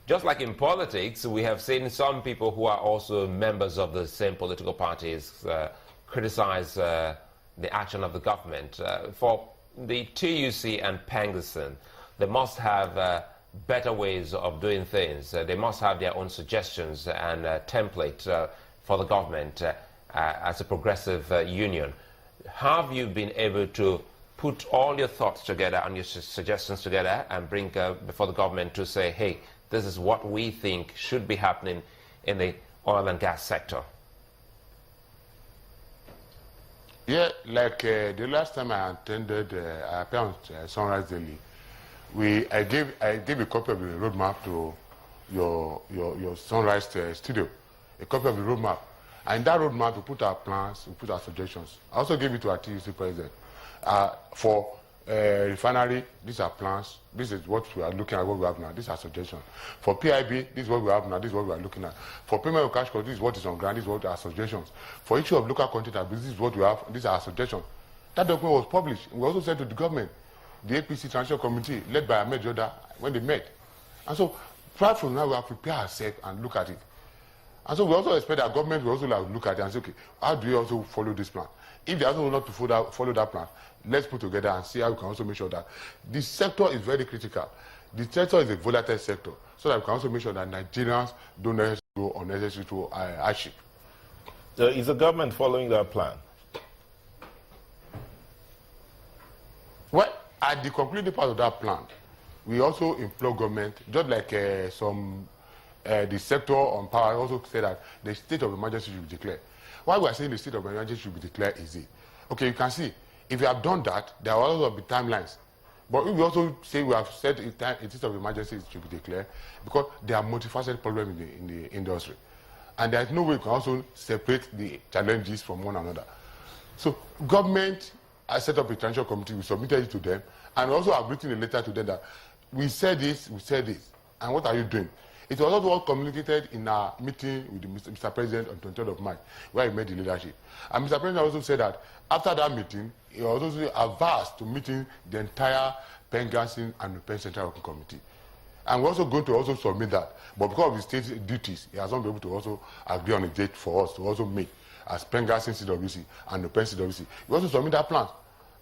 just like in politics, we have seen some people who are also members of the same political parties criticize the action of the government. For the TUC and PENGANSSAN, they must have better ways of doing things. They must have their own suggestions and template for the government as a progressive union. Have you been able to put all your thoughts together and your suggestions together and bring before the government to say, hey, this is what we think should be happening in the oil and gas sector? Yeah, like the last time I attended, I appeared on Sunrise Daily. I gave a copy of the roadmap to your Sunrise studio, a copy of the roadmap. And in that roadmap, we put our plans, we put our suggestions. I also gave it to our TUC president. For refinery, these are plans. This is what we are looking at, what we have now. These are suggestions. For PIB, this is what we have now. This is what we are looking at. For payment of cash cost, this is what is on ground. This is what are suggestions. For issue of local content, this is what we have. These are our suggestions. That document was published. We also sent to the government, the APC Transition Committee, led by Ahmed Joda, when they met. And so, right from now, we have to prepare ourselves and look at it. And so we also expect that government will also look at it and say, okay, how do we also follow this plan? If they also not to follow that plan, let's put together and see how we can also make sure that the sector is very critical. The sector is a volatile sector, so that we can also make sure that Nigerians don't necessarily go unnecessary to hardship. So is the government following that plan? Well, at the concluding part of that plan, we also implore government, just like the sector on power also said that the state of emergency should be declared. Why we are saying the state of emergency should be declared is it? Okay, you can see, if you have done that, there will also be timelines. But if we also say we have said a state of emergency should be declared, because there are multifaceted problems in the industry. And there is no way you can also separate the challenges from one another. So government has set up a transition committee, we submitted it to them, and also have written a letter to them that we said this, and what are you doing? It was also communicated in our meeting with Mr. President on 23rd of March, where he made the leadership. And Mr. President also said that after that meeting, he was also averse to meeting the entire PENGANSSAN and the PEN Central Working Committee. And we're also going to also submit that. But because of the state duties, he has not been able to also agree on a date for us to also meet as PENGANSSAN CWC and the PEN CWC. We also submit that plan.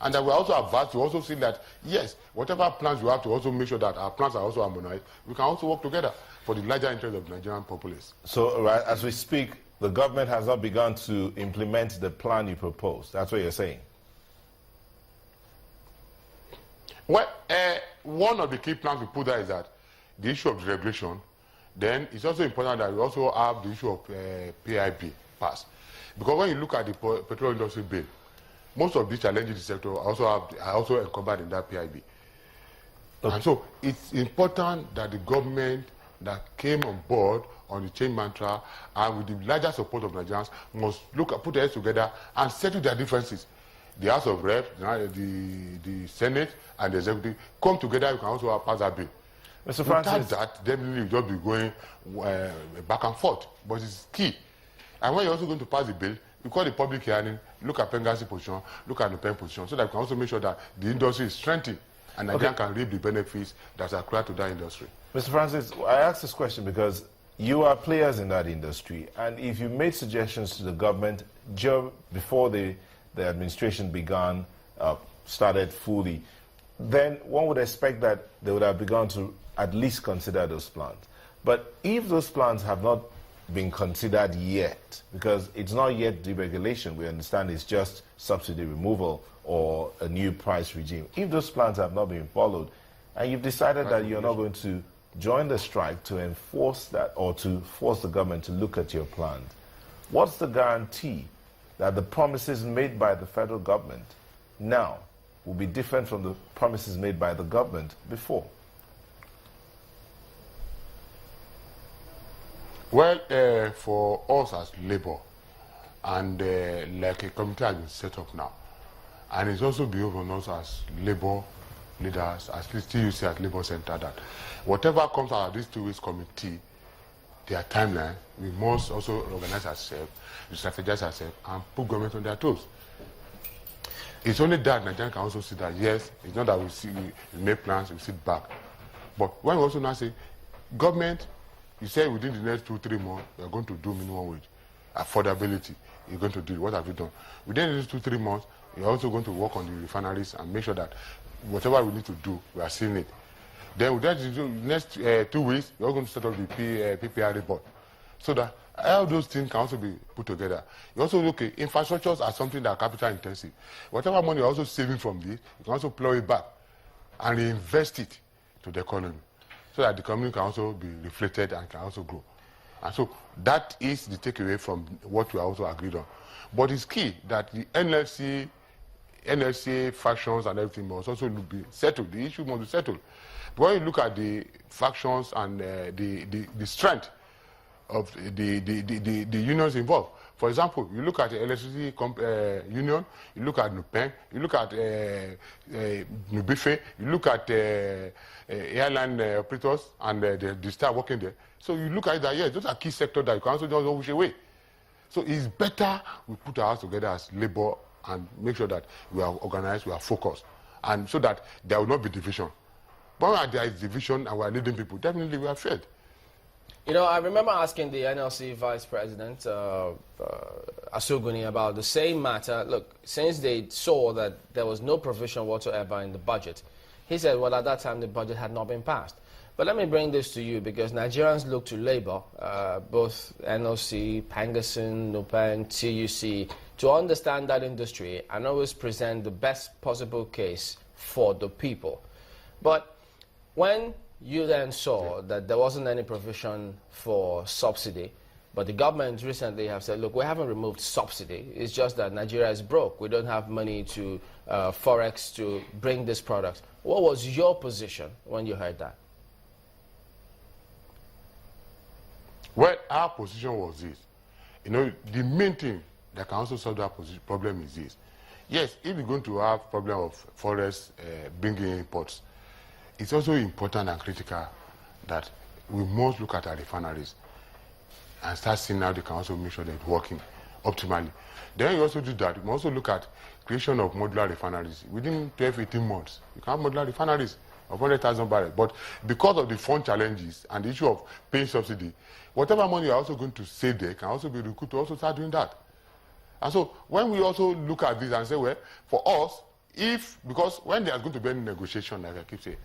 And that we also advise to also see that, yes, whatever plans we have to also make sure that our plans are also harmonized, we can also work together for the larger interest of the Nigerian populace. So, right, as we speak, the government has not begun to implement the plan you proposed. That's what you're saying? Well, one of the key plans we put there is that the issue of deregulation. Then it's also important that we also have the issue of PIB pass. Because when you look at the petrol industry bill, most of the challenges in the sector are also encompassed in that PIB. Okay. And so it's important that the government that came on board on the change mantra and with the larger support of Nigerians must put their heads together and settle their differences. The House of Reps, the Senate, and the Executive come together. You can also pass that bill. Mr. Francis, without that, definitely you'll just be going back and forth. But it's key. And when you're also going to pass the bill, you call the public hearing, look at PENGANSSAN position, look at the PEN position, so that you can also make sure that the industry is strengthened and Nigeria can reap the benefits that are required to that industry. Mr. Francis, I ask this question because you are players in that industry, and if you made suggestions to the government before the administration started fully, then one would expect that they would have begun to at least consider those plans. But if those plans have not been considered yet, because it's not yet deregulation, we understand it's just subsidy removal or a new price regime. If those plans have not been followed, and you've decided that you're not going to join the strike to enforce that or to force the government to look at your plans, what's the guarantee that the promises made by the federal government now will be different from the promises made by the government before? Well, for us as labor, and like a committee has been set up now, and it's also beyond on us as labor leaders, as TUC at Labor Center, that whatever comes out of this 2 weeks committee, their timeline, we must also organize ourselves, strategize ourselves, and put government on their toes. It's only that Nigeria can also see that, yes, it's not that we make plans, we sit back. But when we also now say, government, You say within the next 2-3 months, we are going to do minimum wage. Affordability, you're going to do it. What have you done? Within the next 2-3 months, you're also going to work on the refineries and make sure that whatever we need to do, we are seeing it. Then within the next 2 weeks, you're going to set up the PPR board. So that all those things can also be put together. You also look at infrastructures are something that are capital intensive. Whatever money you're also saving from this, you can also plow it back and reinvest it to the economy, so that the economy can also be reflected and can also grow. And so that is the takeaway from what we also agreed on. But it's key that the NLC factions and everything must also be settled. The issue must be settled. But when you look at the factions and the strength of the unions involved. For example, you look at the electricity union, you look at NUPENG, you look at NUBIFE, you look at airline operators, and they start working there. So you look at that, yes, those are key sectors that you can also just wish away. So it's better we put our house together as labor and make sure that we are organized, we are focused, and so that there will not be division. But when there is division and we are leading people, definitely we are failed. You know, I remember asking the NLC Vice President, Asoguni, about the same matter. Look, since they saw that there was no provision whatsoever in the budget, he said, well, at that time, the budget had not been passed. But let me bring this to you, because Nigerians look to Labour, both NLC, PENGANSSAN, NUPENG, TUC, to understand that industry and always present the best possible case for the people. But when you then saw that there wasn't any provision for subsidy, but the government recently have said, look, we haven't removed subsidy. It's just that Nigeria is broke. We don't have money to Forex to bring this product. What was your position when you heard that? Well, our position was this. You know, the main thing that can also solve that problem is this. Yes, if we're going to have problem of forest bringing imports, it's also important and critical that we must look at our refineries and start seeing how they can also make sure that it's working optimally. Then you also do that. You must also look at creation of modular refineries. Within 12-18 months, you can have modular refineries of 100,000 barrels. But because of the fund challenges and the issue of paying subsidy, whatever money you're also going to save there can also be recruited to also start doing that. And so when we also look at this and say, well, for us, because when there's going to be any negotiation, like I keep saying,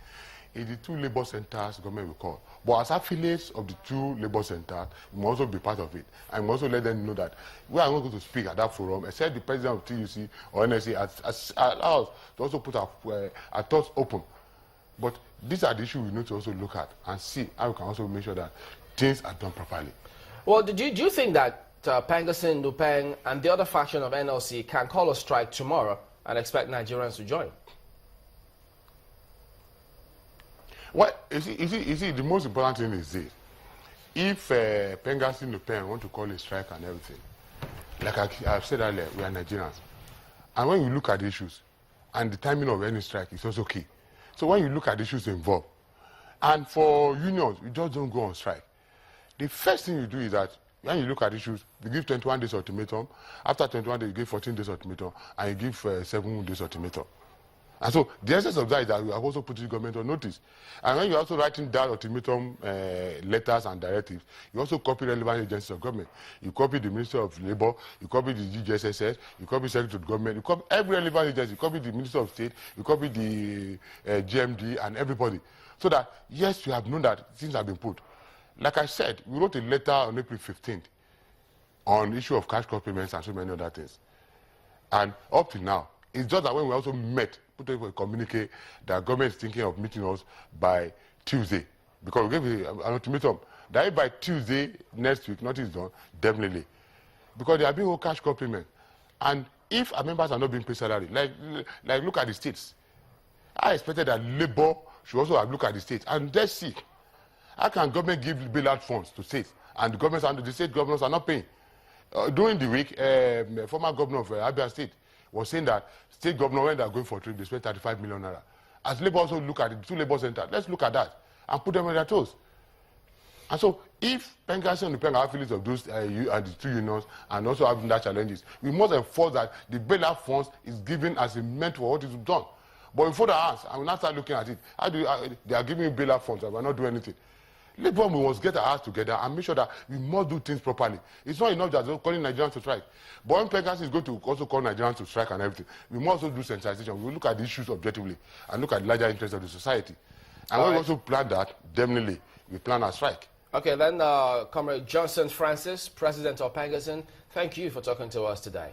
it's the two labor centers government will call. But as affiliates of the two labor centers, we must also be part of it. And we also let them know that we are not going to speak at that forum, except the president of TUC or NLC allows to also put our thoughts open. But these are the issues we need to also look at and see how we can also make sure that things are done properly. Well, do you think that PENGANSSAN, NUPENG, and the other faction of NLC can call a strike tomorrow and expect Nigerians to join? Well, you see, the most important thing is this. If PENGANSSAN, NUPENG want to call a strike and everything, like I've said earlier, we are Nigerians. And when you look at the issues, and the timing of any strike is also key. So when you look at the issues involved, and for unions, you just don't go on strike. The first thing you do is that when you look at issues, you give 21 days ultimatum. After 21 days, you give 14 days ultimatum, and you give 7 days ultimatum. And so the essence of that is that we have also put the government on notice. And when you're also writing down ultimatum letters and directives, you also copy relevant agencies of government. You copy the Minister of Labour, you copy the GGSSS, you copy Secretary of Government, you copy every relevant agency, you copy the Minister of State, you copy the GMD and everybody. So that, yes, you have known that things have been put. Like I said, we wrote a letter on April 15th on issue of cash crop payments and so many other things. And up to now, it's just that when we also met, put a communique that government is thinking of meeting us by Tuesday. Because we gave an ultimatum that if by Tuesday next week nothing is done, definitely. Because they are being owed cash crop payment. And if our members are not being paid salary, like look at the states. I expected that Labour should also have looked at the states. And let's see. How can government give bailout funds to states and the state governors are not paying? During the week, the former governor of Abia State was saying that state governor, when they are going for a trip, they spend 35 million naira. As Labour also look at the two Labour centers, let's look at that and put them on their toes. And so, if PENGANSSAN and NUPENG are affiliates of those and the two unions and also having that challenges, we must enforce that the bailout funds is given as a meant for what is done. But before the hands, I will not start looking at it. They are giving you bailout funds and we are not doing anything. Labour, we must get our hearts together and make sure that we must do things properly. It's not enough just calling Nigerians to strike. But when PENGANSSAN is going to also call Nigerians to strike and everything, we must also do sensitization. We will look at the issues objectively and look at the larger interests of the society. And when we also plan that, definitely, we plan a strike. Okay, then Comrade Johnson Francis, President of PENGANSSAN, thank you for talking to us today.